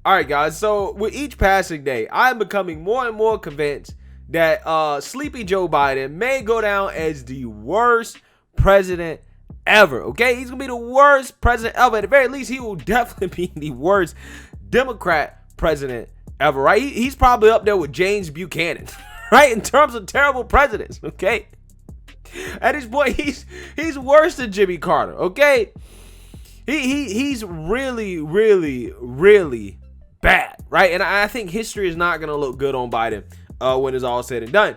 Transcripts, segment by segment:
All right, guys. So with each passing day, I'm becoming more and more convinced that Sleepy Joe Biden may go down as the worst president ever. Okay, he's gonna be the worst president ever. At the very least, he will definitely be the worst Democrat president ever. Right? He's probably up there with James Buchanan. Right? In terms of terrible presidents. Okay. At this point, he's worse than Jimmy Carter. Okay. He's really, really, really bad, right? And I think history is not going to look good on Biden when it's all said and done.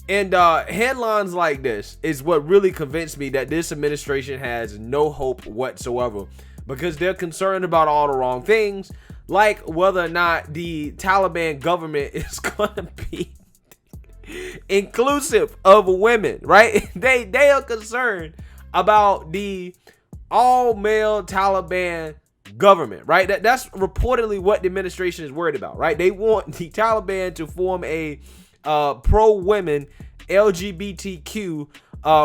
And headlines like this is what really convinced me that this administration has no hope whatsoever, because they're concerned about all the wrong things, like whether or not the Taliban government is going to be inclusive of women, right? They are concerned about the all-male Taliban government, right? That's reportedly what the administration is worried about, right? They want the Taliban to form a pro-women, LGBTQ,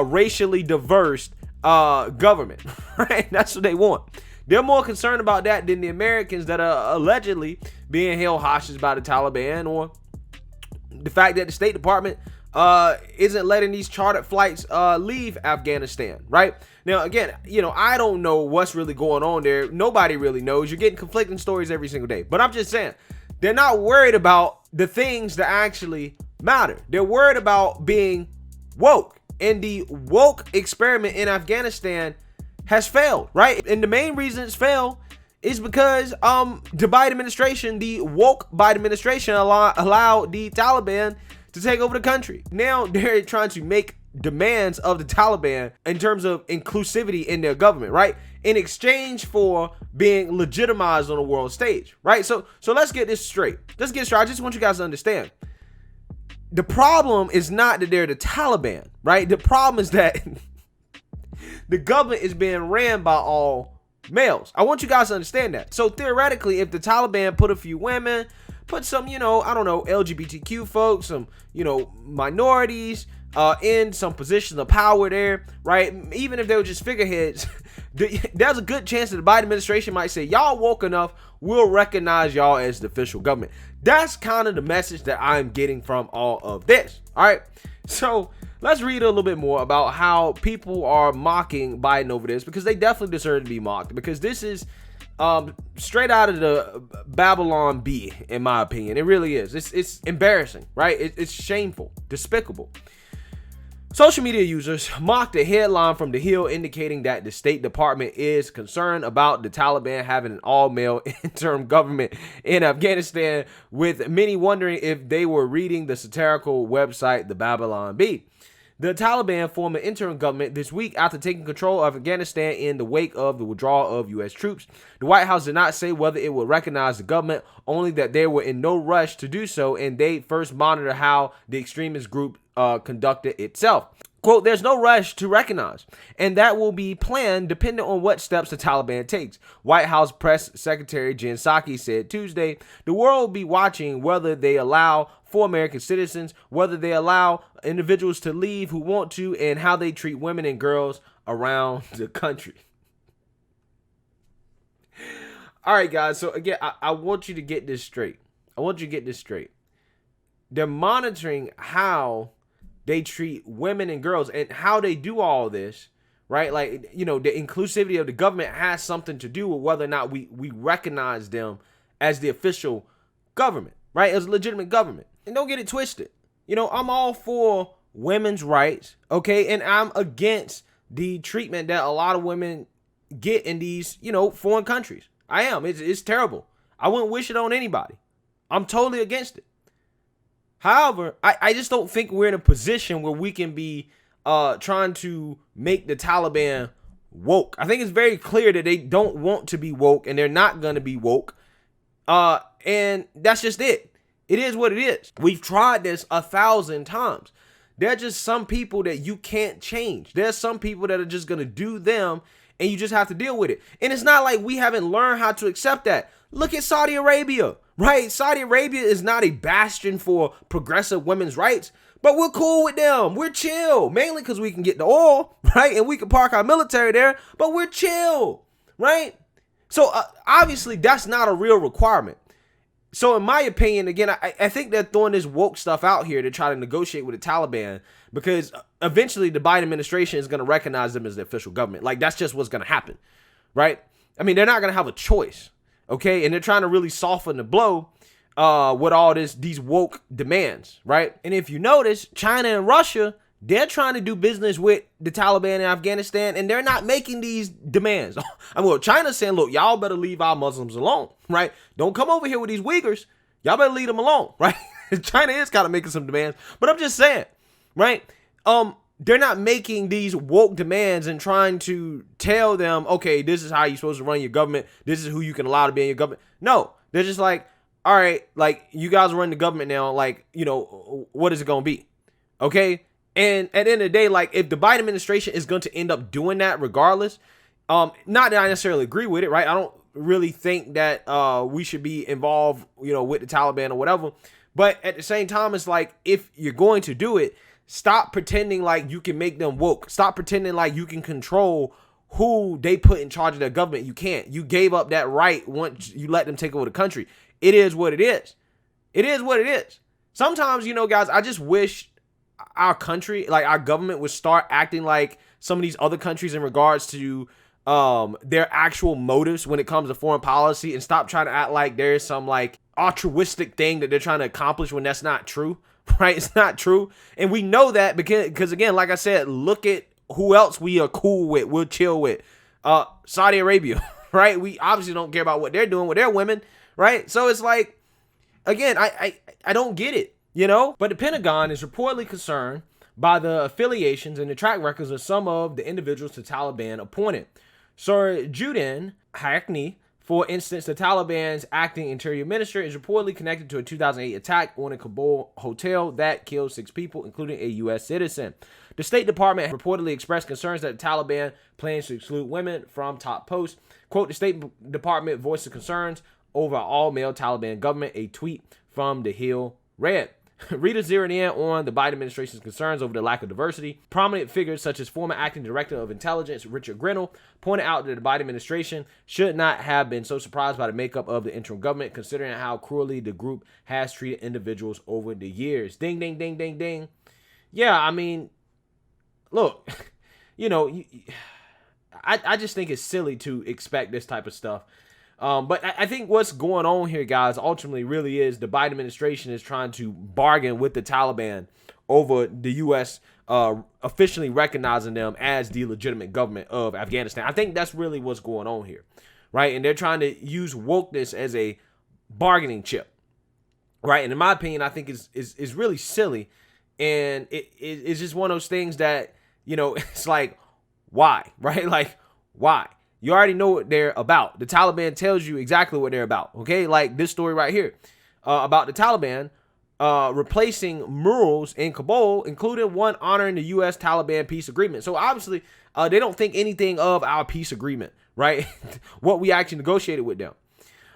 racially diverse government, right? That's what they want. They're more concerned about that than the Americans that are allegedly being held hostage by the Taliban, or the fact that the State Department isn't letting these chartered flights leave Afghanistan, right? Now, again, I don't know what's really going on there. Nobody really knows. You're getting conflicting stories every single day. But I'm just saying, they're not worried about the things that actually matter. They're worried about being woke. And the woke experiment in Afghanistan has failed, right? And the main reason it's failed is because the Biden administration, the woke Biden administration, allowed the Taliban to take over the country. Now they're trying to make demands of the Taliban in terms of inclusivity in their government, right? In exchange for being legitimized on the world stage, right? So let's get this straight. I just want you guys to understand. The problem is not that they're the Taliban, right? The problem is that the government is being ran by all males. I want you guys to understand that. So theoretically, if the Taliban put a few women, put some, LGBTQ folks, some, minorities in some positions of power there, right? Even if they were just figureheads, there's a good chance that the Biden administration might say, y'all woke enough, we'll recognize y'all as the official government. That's kind of the message that I'm getting from all of this. All right. So let's read a little bit more about how people are mocking Biden over this, because they definitely deserve to be mocked, because this is straight out of the Babylon Bee, in my opinion. It really is. It's embarrassing, right? It's shameful, despicable. Social media users mocked a headline from The Hill indicating that the State Department is concerned about the Taliban having an all-male interim government in Afghanistan, with many wondering if they were reading the satirical website The Babylon Bee. The Taliban formed an interim government this week after taking control of Afghanistan in the wake of the withdrawal of U.S. troops. The White House did not say whether it would recognize the government, only that they were in no rush to do so, and they first monitor how the extremist group conducted itself. Quote, there's no rush to recognize, and that will be planned depending on what steps the Taliban takes. White House Press Secretary Jen Psaki said Tuesday, the world will be watching whether they allow for American citizens, whether they allow individuals to leave who want to, and how they treat women and girls around the country. All right, guys. So again, I want you to get this straight. They're monitoring how they treat women and girls, and how they do all this, right? Like, the inclusivity of the government has something to do with whether or not we recognize them as the official government, right? As a legitimate government. And don't get it twisted. I'm all for women's rights, okay? And I'm against the treatment that a lot of women get in these, foreign countries. I am. It's terrible. I wouldn't wish it on anybody. I'm totally against it. However, I just don't think we're in a position where we can be trying to make the Taliban woke. I think it's very clear that they don't want to be woke, and they're not going to be woke. And that's just it. It is what it is. We've tried this 1,000 times. There are just some people that you can't change. There's some people that are just going to do them, and you just have to deal with it. And it's not like we haven't learned how to accept that. Look at Saudi Arabia, right? Saudi Arabia is not a bastion for progressive women's rights, but we're cool with them. We're chill, mainly because we can get the oil, right? And we can park our military there, but we're chill, right? So obviously that's not a real requirement. So in my opinion, again, I think they're throwing this woke stuff out here to try to negotiate with the Taliban because eventually the Biden administration is going to recognize them as the official government. Like, that's just what's going to happen, right? I mean, they're not going to have a choice, okay? And they're trying to really soften the blow with all these woke demands, right? And if you notice, China and Russia, they're trying to do business with the Taliban in Afghanistan, and they're not making these demands. I mean, well, China's saying, look, y'all better leave our Muslims alone, right? Don't come over here with these Uyghurs. Y'all better leave them alone, right? China is kind of making some demands, but I'm just saying, right? They're not making these woke demands and trying to tell them, okay, this is how you're supposed to run your government. This is who you can allow to be in your government. No, they're just like, all right, like, you guys run the government now. Like, you know, what is it going to be? Okay. And at the end of the day, like, if the Biden administration is going to end up doing that regardless, not that I necessarily agree with it, right? I don't really think that we should be involved, you know, with the Taliban or whatever. But at the same time, it's like, if you're going to do it, stop pretending like you can make them woke. Stop pretending like you can control who they put in charge of their government. You can't. You gave up that right once you let them take over the country. It is what it is. It is what it is. Sometimes, you know, guys, I just wish our country, like our government, would start acting like some of these other countries in regards to their actual motives when it comes to foreign policy, and stop trying to act like there's some like altruistic thing that they're trying to accomplish when that's not true, right? It's not true. And we know that because again, like I said, look at who else we are cool with, we'll chill with. Saudi Arabia, right? We obviously don't care about what they're doing with their women, right? So it's like, again, I don't get it. You know, but the Pentagon is reportedly concerned by the affiliations and the track records of some of the individuals the Taliban appointed. Sir Judin Haqqani, for instance, the Taliban's acting interior minister, is reportedly connected to a 2008 attack on a Kabul hotel that killed 6 people, including a U.S. citizen. The State Department reportedly expressed concerns that the Taliban plans to exclude women from top posts. Quote, the State Department voiced concerns over all-male Taliban government, a tweet from The Hill read. Readers zeroed in on the Biden administration's concerns over the lack of diversity. Prominent figures such as former acting director of intelligence Richard Grenell pointed out that the Biden administration should not have been so surprised by the makeup of the interim government, considering how cruelly the group has treated individuals over the years. Ding, ding, ding, ding, ding. Yeah, I mean, look, you know, I just think it's silly to expect this type of stuff. But I think what's going on here, guys, ultimately really is the Biden administration is trying to bargain with the Taliban over the U.S. Officially recognizing them as the legitimate government of Afghanistan. I think that's really what's going on here, right? And they're trying to use wokeness as a bargaining chip, right? And in my opinion, I think is really silly, and it's just one of those things that, you know, it's like, why, right? Like, why? You already know what they're about. The Taliban tells you exactly what they're about, okay? Like this story right here about the Taliban replacing murals in Kabul, including one honoring the U.S. Taliban peace agreement. So obviously, they don't think anything of our peace agreement, right? What we actually negotiated with them.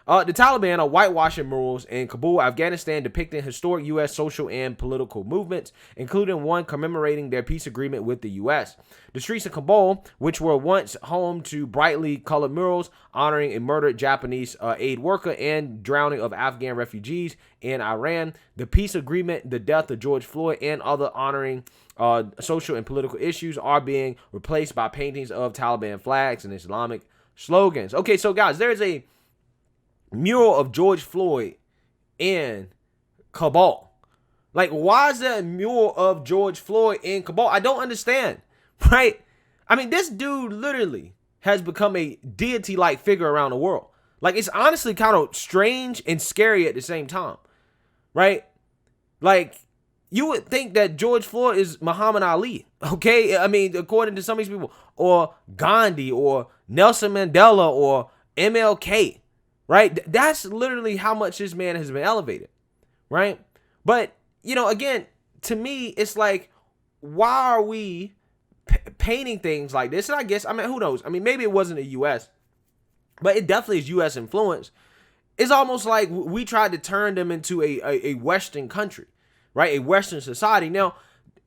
The Taliban are whitewashing murals in Kabul, Afghanistan, depicting historic U.S. social and political movements, including one commemorating their peace agreement with the U.S. The streets of Kabul, which were once home to brightly colored murals honoring a murdered Japanese aid worker and drowning of Afghan refugees in Iran, the peace agreement, the death of George Floyd, and other honoring social and political issues, are being replaced by paintings of Taliban flags and Islamic slogans. Okay, so guys, there's a mural of George Floyd in Kabul. Like, why is there a mural of George Floyd in Kabul? I don't understand, right? I mean, this dude literally has become a deity-like figure around the world. Like, it's honestly kind of strange and scary at the same time, right? Like, you would think that George Floyd is Muhammad Ali, okay? I mean, according to some of these people, or Gandhi, or Nelson Mandela, or MLK. Right? That's literally how much this man has been elevated. Right? But, you know, again, to me, it's like, why are we painting things like this? And I guess, I mean, who knows? I mean, maybe it wasn't the U.S., but it definitely is U.S. influence. It's almost like we tried to turn them into a Western country, right? A Western society. Now,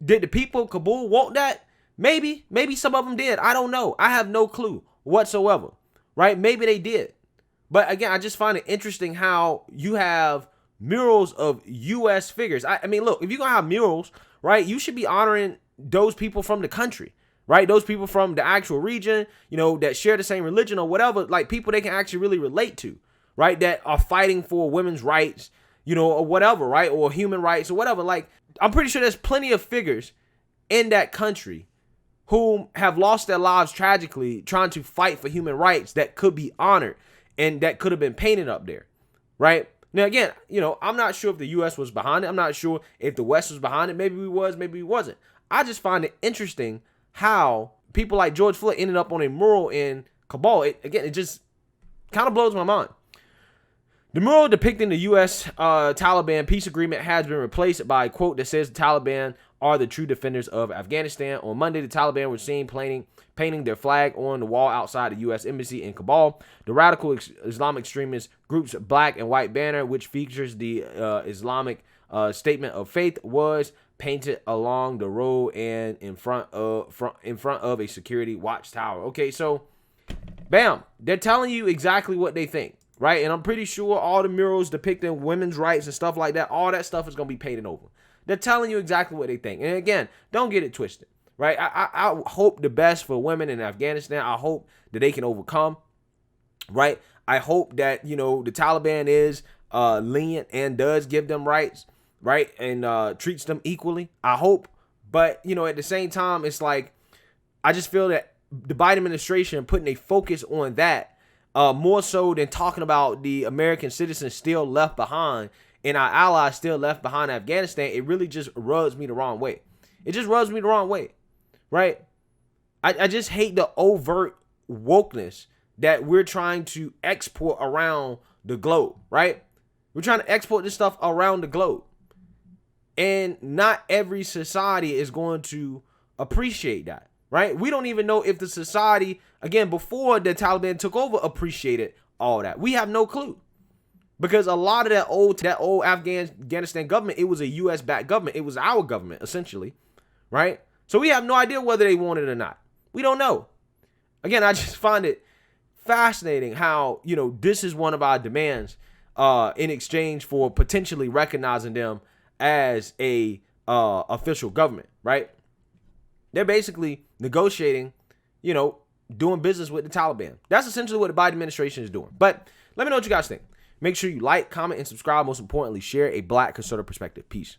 did the people of Kabul want that? Maybe some of them did. I don't know. I have no clue whatsoever, right? Maybe they did. But again, I just find it interesting how you have murals of U.S. figures. I mean, look, if you're going to have murals, right, you should be honoring those people from the country, right? Those people from the actual region, that share the same religion or whatever, like people they can actually really relate to, right? That are fighting for women's rights, or whatever, right? Or human rights or whatever. Like, I'm pretty sure there's plenty of figures in that country who have lost their lives tragically trying to fight for human rights that could be honored and that could have been painted up there, right? Now, again, I'm not sure if the U.S. was behind it. I'm not sure if the West was behind it. Maybe we was, maybe we wasn't. I just find it interesting how people like George Floyd ended up on a mural in Kabul. It just kind of blows my mind. The mural depicting the U.S. Taliban peace agreement has been replaced by a quote that says the Taliban are the true defenders of Afghanistan. On Monday, the Taliban were seen painting their flag on the wall outside the U.S. Embassy in Kabul. The radical Islamic extremist group's black and white banner, which features the Islamic statement of faith, was painted along the road and in front of a security watchtower. Okay, so bam, they're telling you exactly what they think, right? And I'm pretty sure all the murals depicting women's rights and stuff like that, all that stuff is going to be painted over. They're telling you exactly what they think. And again, don't get it twisted, right? I hope the best for women in Afghanistan. I hope that they can overcome, right? I hope that, the Taliban is lenient and does give them rights, right? And treats them equally. I hope. But, at the same time, it's like, I just feel that the Biden administration putting a focus on that more so than talking about the American citizens still left behind and our allies still left behind in Afghanistan. It really just rubs me the wrong way. It just rubs me the wrong way, right? I just hate the overt wokeness that we're trying to export around the globe, right? We're trying to export this stuff around the globe. And not every society is going to appreciate that, right? We don't even know if the society, again, before the Taliban took over, appreciated all that. We have no clue. Because a lot of that old Afghanistan government, it was a U.S.-backed government. It was our government, essentially, right? So we have no idea whether they want it or not. We don't know. Again, I just find it fascinating how, this is one of our demands in exchange for potentially recognizing them as a official government, right? They're basically negotiating, doing business with the Taliban. That's essentially what the Biden administration is doing. But let me know what you guys think. Make sure you like, comment, and subscribe. Most importantly, share a Black conservative perspective. Peace.